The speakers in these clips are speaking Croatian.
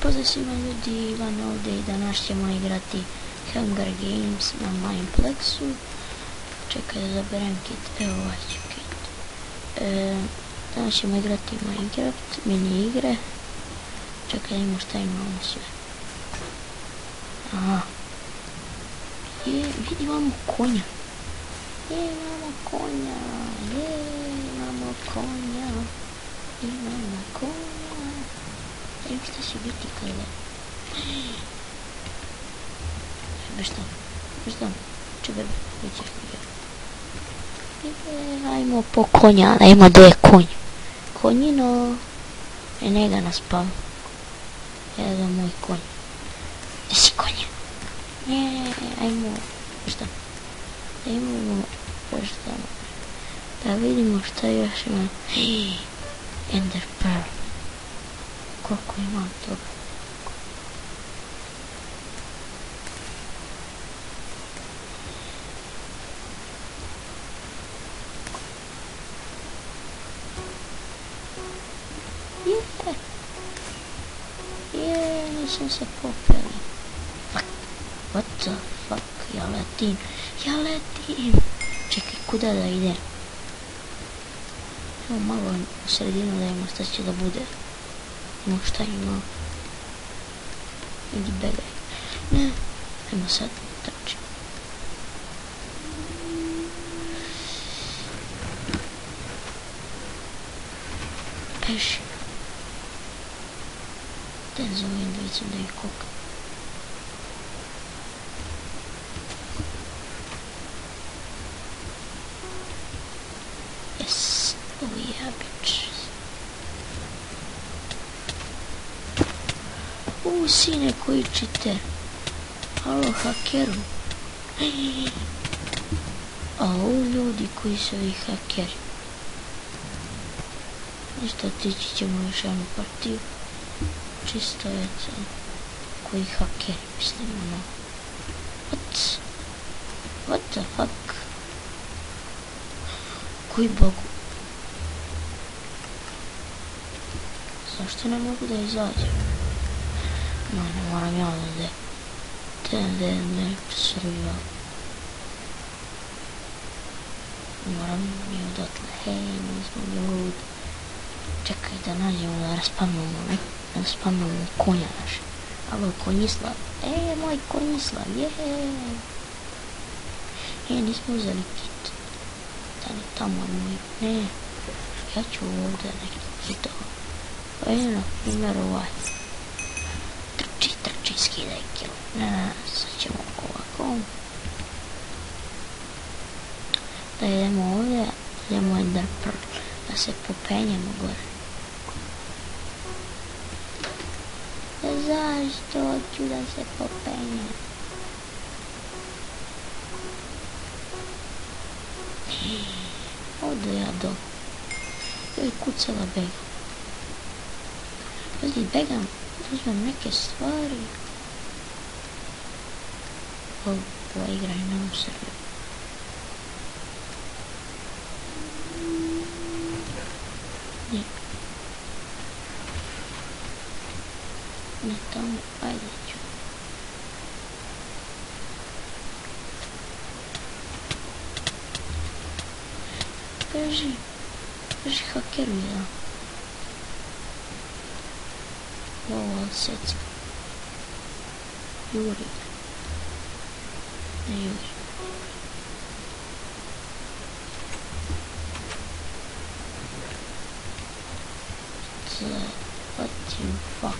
Pozdrav svima ljudi, Ivan ovdje i danas ćemo igrati Hunger Games na Mineplexu. Čekaj da zaberem kit, evo ovaj ću kit. Danas ćemo igrati Minecraft, mini igre. Čekaj da imamo šta imamo sve. Aha. Vidi imamo konja. Imamo konja. Šta će biti kada? Beštam, če bebe, vidješ ga. Ajmo po konja, da ima gdje je konj. Konjino, njega nas spava. Evo da moj konj. Gdje si konje? Ajmo, beštam. Da vidimo šta još ima. Ender Pearl. Koliko imam toga? Nisam se popeli. What the fuck? Ja letim. Čekaj, kuda da idem? Evo malo u sredinu da ima šta će da bude. No šta ima? Idi begaj. Ne, ajmo sad trči. Beži. Den zovem da vidim da je koka. Yes, oh yeah bitch. Sine koji čite. Halo hakeru. A ovo ljudi koji su ovi hakeri. Ništa, tići ćemo još jednu partiju. Čisto je to. Koji hakeri, mislim, ono. What the fuck? Koji bogu? Zašto ne mogu da izađem? No, ne moram ja da ne survival. Moram mi odatle, hej, nismo ljudi. Čekaj da nađemo da raspamamo konja naše. Alo, konjislav. Moj konjislav, nismo uzeli kit. Da li tamo moj, ne. Ja ću ovdje neki kitova. Na primjer ovaj. Trči, skidaj kill. Sad ćemo ovako. Da idemo ovdje, idemo Ender Pearl, da se popenjemo gore. Zašto hoću da se popenjem? Odo ja do. Joj, kucala begam. Ljudi, begam. Uzmem neke stvari. Ova igra je na Srbiju. Ne tamo, ajde ću. Kaži hakeru jedan. Ovo secka. Juri. Ne Juri. What you fuck.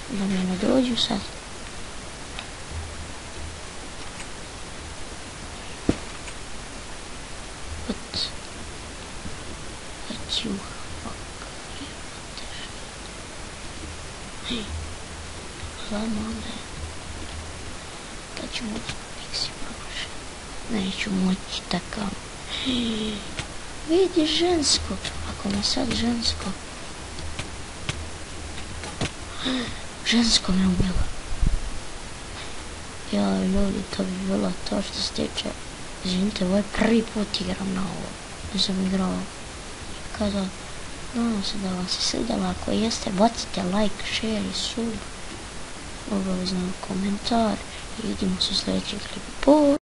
Da mi ne dođu sad. What you Hvala onda. Kad ću moći Pixi promašati. Neću moći takav. Vidi žensko. Ako me sad žensko. Žensko me ubilo. Ja ljudi, to bi bilo to što se tiče. Izvinite, ovo je prvi put igram na ovo. Nisam igrao kada Nadam se da vam se svidjela, ako jeste bacite like, share i sub, obavezno komentar i vidimo se u sljedećem klipu.